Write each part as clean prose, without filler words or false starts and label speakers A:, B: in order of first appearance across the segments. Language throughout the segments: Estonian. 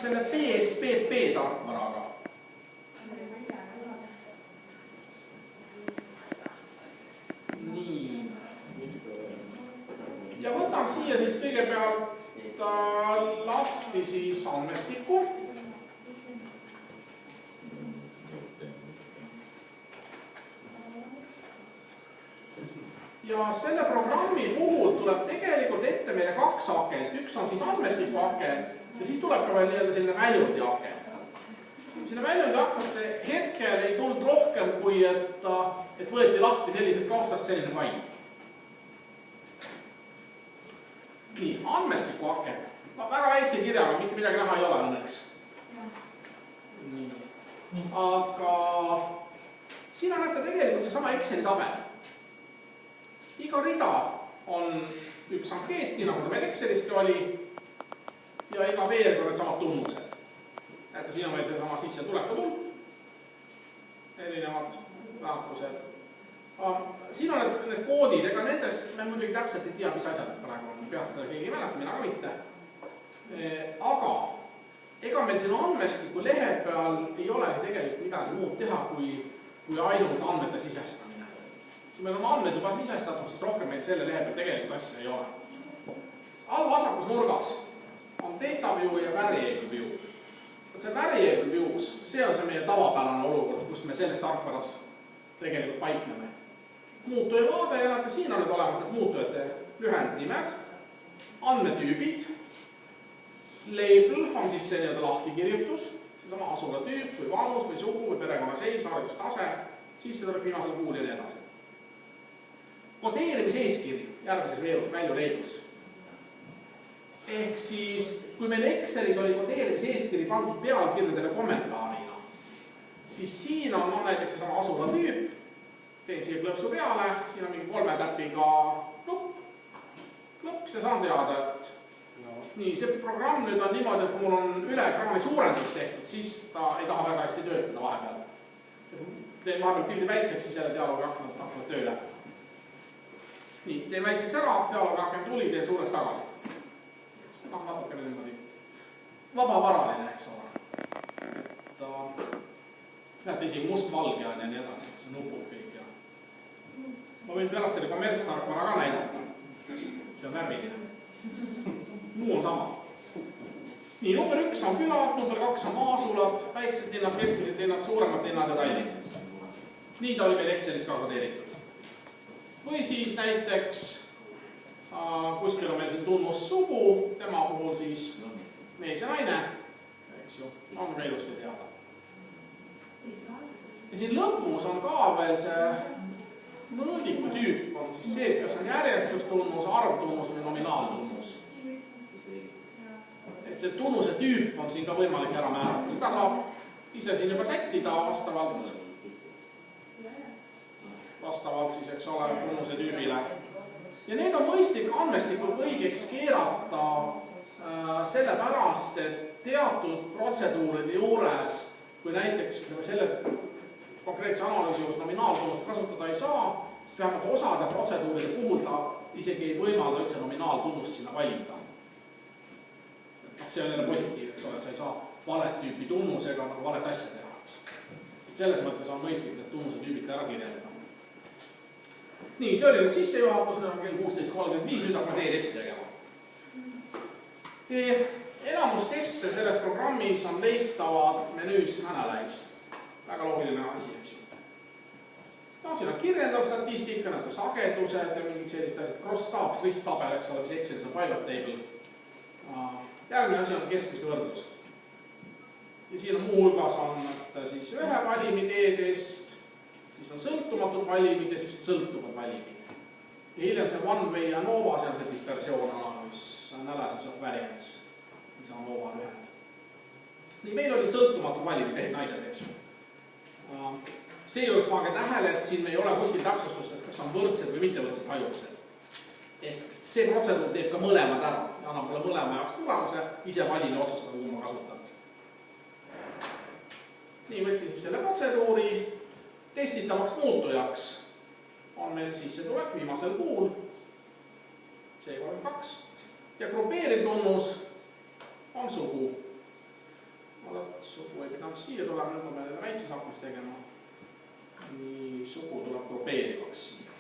A: selle PSPP tarkvaraga. Nii. Ja võtan siia siis kõigepealt lahti siis andmestiku. Ja selle programmi puhul tuleb tegelikult ette meile kaks akent. Üks on siis andmestiku akent ja siis tuleb ka veel nii-öelda selline väljundi akent. Sinna väljundi aknasse hetkel ei tulnud rohkem, kui et võeti lahti sellisest kaustast selline fail. Nii, andmestiku akent. Väga väikse kirjaga, mitte midagi näha ei ole õnneks. Aga siin on näete tegelikult seesama Exceli tabel. Iga rida on üks ankeet, nii nagu ta meil Exceliski oli, ja iga veerg on need samad tunnused. Näete, siin on meil seesama sissetulekutulp, erinevad väärtused. Siin on need koodid, ega nendes me muidugi täpselt ei tea, mis asjad praegu on, peast seda keegi ei mäleta, mina ka mitte. Aga ega meil siin andmestiku lehe peal ei olegi tegelikult midagi muud teha, kui ainult andmete sisestamine. Kui meil on andmed juba sisestatud, siis rohkem meil selle lehe peal tegelikult asja ei ole. All vasakus nurgas on data view ja variable view. See variable views, see on see meie tavapärane olukord, kus me selles tarkvaras tegelikult paikneme. Muutuja vaade ja näete, siin on nüüd olemas need muutujate lühendnimed, andmetüübid, label on siis see nii-öelda lahtikirjutus, seesama asula tüüp või vanus või sugu või perekonnaseis, haridustase, siis see tuleb viimasel kuul ja nii edasi. Kodeerimise eeskiri järgmises veelus, välju labels. Ehk siis, kui meil Excelis oli kodeerimise eeskiri pandud pealkirjadele kommentaarina, siis siin on näiteks seesama asula tüüp, teen siia klõpsu peale, siin on mingi 3 täpiga klõps ja saan teada, et nii, see programm nüüd on niimoodi, et kui mul on üle ekraani suurendus tehtud, siis ta ei taha väga hästi töötada vahepeal. Teen vahepeal pildi väikseks, siis jälle dialoogi hakkavad tööle. Nii, teen väikseks ära, dialoogi aken tuli, teen suureks tagasi. Natukene niimoodi vabavaraline, eks ole. Näete, isegi must-valge on ja nii edasi, see nupud kõik. Ma võin pärast teile kommertstarkvara ka näidata. See on värviline. Muu on sama. Nii, number 1 on külad, number 2 on maasulad, väiksed linnad, keskmised linnad, suuremad linnad ja Tallinn. Nii ta oli meil Excelis ka kodeeritud. Või siis näiteks kuskil on meil siin tunnus sugu, tema puhul siis mees ja naine, eks ju, on ka ilusti teada. Ja siin lõpus on ka veel see mõõdiku tüüp, on siis see, kas on järjestustunnus, arvtunnus või nominaaltunnus. Et see tunnuse tüüp on siin ka võimalik ära määrata, seda saab ise siin juba sättida vastavalt siis, eks ole, tunnuse tüübile. Ja need on mõistlik andmestikult õigeks keerata sellepärast, et teatud protseduuride juures, kui näiteks selle konkreetse analüüsi juures nominaaltunnust kasutada ei saa, siis vähemalt osade protseduuride puhul ta isegi ei võimalda üldse nominaaltunnust sinna valida. See on jälle positiiv, eks ole, et sa ei saa valet tüüpi tunnusega nagu valet asja teha. Selles mõttes on mõistlik need tunnuse tüübid ära kirjeldada. Nii, see oli nüüd sissejuhatus, nüüd on kell 16.35, nüüd hakkame teie testi tegema. Enamus teste selles programmis on leitavad menüüs Analyze. Väga loogiline asi, eks ju. No, siin on kirjeldav statistika, näete sagedused ja mingid sellised asjad, cross-tabs, risttabel, eks ole, mis Excelis on pivot table. Järgmine asi on keskmiste võrdlus. Ja siin on muu hulgas on siis ühe valimi teedest, siis on sõltumatud valimid ja siis sõltuvad valimid. Ja hiljem see one-way ja nova, see on see dispersioon analüüs, analysis of variance, mis on nova lühend. Nii, meil oli sõltumatud valimid, naised, eks ju. See juurde pange tähele, et siin ei ole kuskil täpsustust, et kas on võrdsed või mittevõrdsed hajutused. See protseduur teeb ka mõlemad ära ja annab mulle mõlema jaoks tulemuse, ise valimi otsustada, kuhu ma kasutan. Nii, võtsin siis selle protseduuri. Testitavaks muutujaks on meil sissetulek viimasel kuul, C32, ja grupeeriv tunnus on sugu. siia tulema, nüüd ma pean väikses aknas tegema. Nii, sugu tuleb grupeerivaks siia.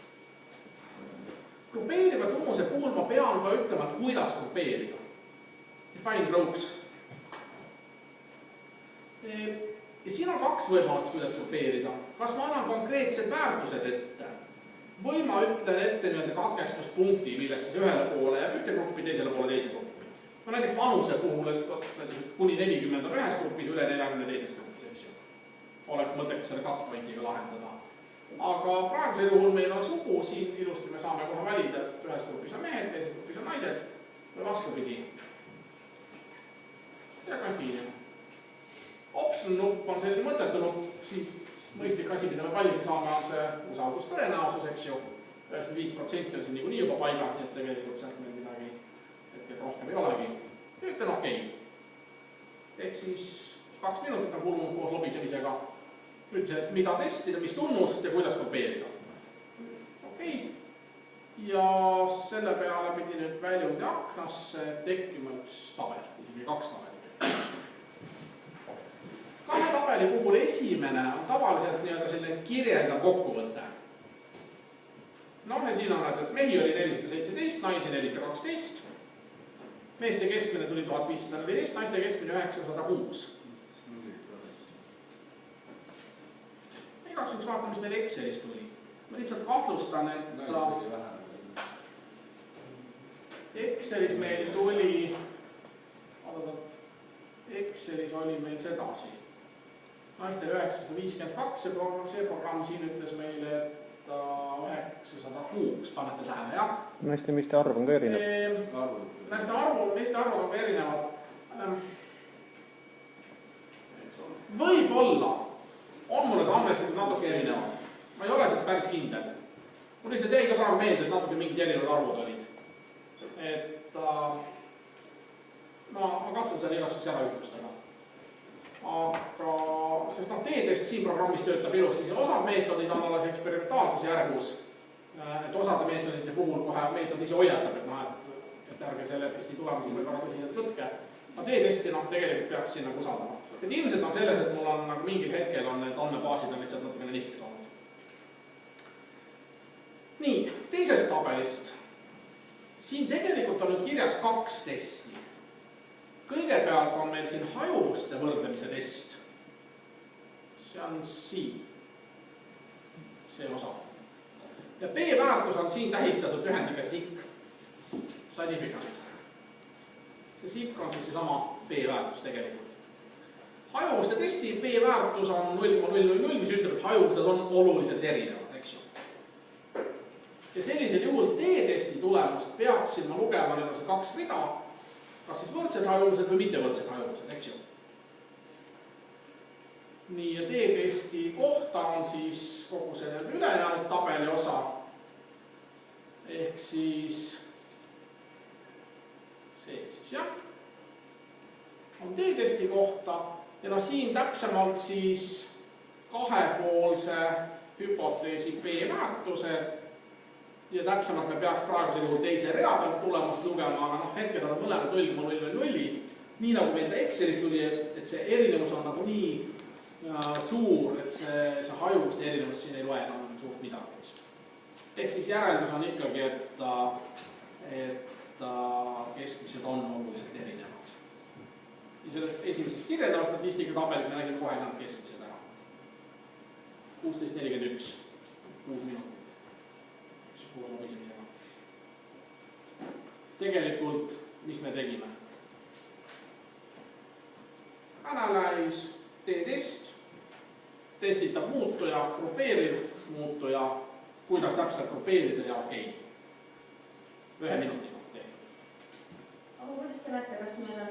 A: Grupeeriva tunnuse puhul ma pean ka ütlema, et kuidas grupeerida. Define groups. Ja siin on kaks võimalust, kuidas grupeerida. Kas ma annan konkreetsed väärtused ette või ma ütlen ette katkestuspunkti, millest siis ühele poole jääb ühte gruppi, teisele poole teise gruppi. No näiteks vanuse puhul, et kuni 40 on ühes grupis, üle 40 teises grupis, eks ju. Oleks mõttekas selle cut-pointiga lahendada. Aga praegusel juhul meil on sugu, siin ilusti me saame kohe valida, et ühes grupis on mehed, teises grupis on naised või vastupidi. Ja continue. Option nupp on selline mõttetu nupp, siit mõistlik asi, mida me valida saame, on see usaldustõenäosus, eks ju. 95% on siin niikuinii juba paigas, nii et tegelikult sealt meil midagi hetkel rohkem ei olegi. Ütlen okei. Ehk siis 2 minutit on kulunud koos lobisemisega. Ütlesin, et mida testida, mis tunnust ja kuidas kopeerida. Okei. Ja selle peale pidi nüüd väljundi aknasse tekkima üks tabel, isegi 2 tabelit. 2 tabeli puhul esimene on tavaliselt selline kirjeldav kokkuvõte. Ja siin on, et mehi oli 417, naisi 412. Meeste keskmine tuli 1514, naiste keskmine 906. Igaks üks vaatame, mis meil Excelis tuli. Ma lihtsalt kahtlustan, et Excelis meil tuli, Excelis oli meil sedasi. Naistel 952, see programm siin ütles meile, et 906, panete tähele, jah?
B: Naiste meeste arv on ka erinev.
A: Naiste arv on ka erinevad. Võib-olla on mulle andmesid natuke erinevad. Ma ei ole sealt päris kindel. Mul lihtsalt jäi ka praegu meelde, et natuke mingid erinevad arvud olid. Ma katsun selle igaks üks ära ütlustada. Aga, sest T-test siin programmis töötab ilusti, siis osad meetodid on alles eksperimentaalses järgus, et osade meetodite puhul kohe meetod ise hoiatab, et ärge selle testi tulemusi või väga tõsiselt võtke. T-testi tegelikult peaks siin usaldama. Et ilmselt on selles, et mul on mingil hetkel on need andmebaasid on lihtsalt natukene nihkes olnud. Nii, teisest tabelist. Siin tegelikult on nüüd kirjas 2 testi. Kõigepealt on meil siin hajuvuste võrdlemise test. See on siin. See osa. Ja B-väärtus on siin tähistatud ühendiga SIC. Significant. See SIC on siis seesama B-väärtus tegelikult. Hajuvuste testi B-väärtus on 0,000, mis ütleb, et hajuvused on oluliselt erinevad, eks ju. Ja sellisel juhul T-testi tulemust peaksin ma lugema see 2 rida, kas siis võrdsed hajuvused või mitte võrdsed hajuvused, eks ju. Nii, ja T-testi kohta on siis kogu see ülejäänud tabeli osa. Ehk siis see siis, jah. On T-testi kohta ja siin täpsemalt siis kahepoolse hüpoteesi B-väärtused. Ja täpsemalt me peaks praegusel juhul teise rea pealt tulemast lugema, aga hetkel on mõlemad 0,000. Nii nagu meil Excelis tuli, et see erinevus on nagu nii suur, et see hajuvuste erinevus siin ei loe enam suurt midagi. Ehk siis järeldus on ikkagi, et keskmised on oluliselt erinevad. Ja sellest esimesest kirjeldava statistika tabelis me nägime kohe enam keskmised ära. 16.41, 6 minutit. Tegelikult, mis me tegime? Analyze, T-test, testitab muutuja, grupeerib muutuja, kuidas täpselt grupeerida ja okei. 1 minutiga tehtud.
C: Aga kuidas te näete, kas meil on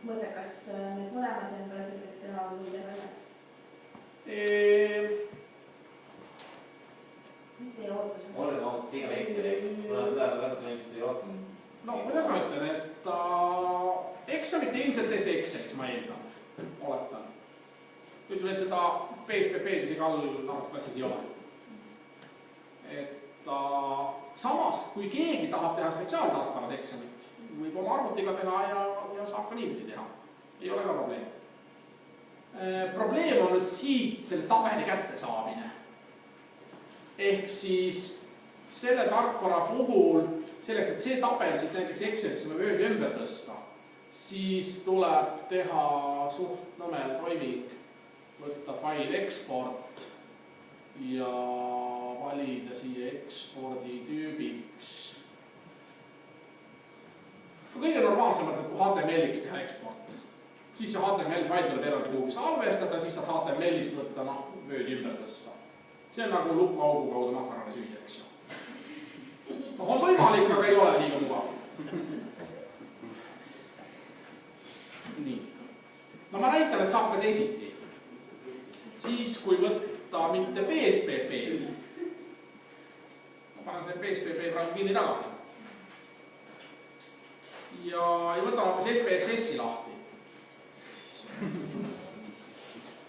C: mõttekas need mõlemad endale selgeks teha või teha ühes? Mis teie ootus on?
D: Olen olnud pigem Excelis, kuna seda kasutanud ilmselt ei rohkem.
A: No, kuidas ma ütlen, et eksamit ilmselt teete Excelis, ma eeldan, oletan. Ütleme, et seda PSPP-d isegi all narkoklassis ei ole. Samas, kui keegi tahab teha spetsiaaltarkvaras eksamit, võib oma arvutiga teha ja saab ka niimoodi teha. Ei ole ka probleem. probleem on nüüd siit selle tabeli kättesaamine. Ehk siis selle tarkvara puhul, selleks, et see tabel siit näiteks Excelisse me Wordi ümber tõsta, siis tuleb teha suht nõmel toiming, võtta fail export ja valida siia ekspordi tüübiks. Kõige normaalsemalt, et kui HTML-iks teha eksport, siis see HTML fail tuleb eraldi kuhugi salvestada, siis saad HTML-ist võtta Wordi ümber tõsta. See on nagu lukuaugu kaudu makaroni süüa, eks ju. On võimalik, aga ei ole liiga mugav. Nii. No ma näitan, et saab ka teisiti. Siis, kui võtta mitte BSPP, ma panen selle BSPP praegu kinni tagasi. Ja võtame hoopis SPSS-i lahti.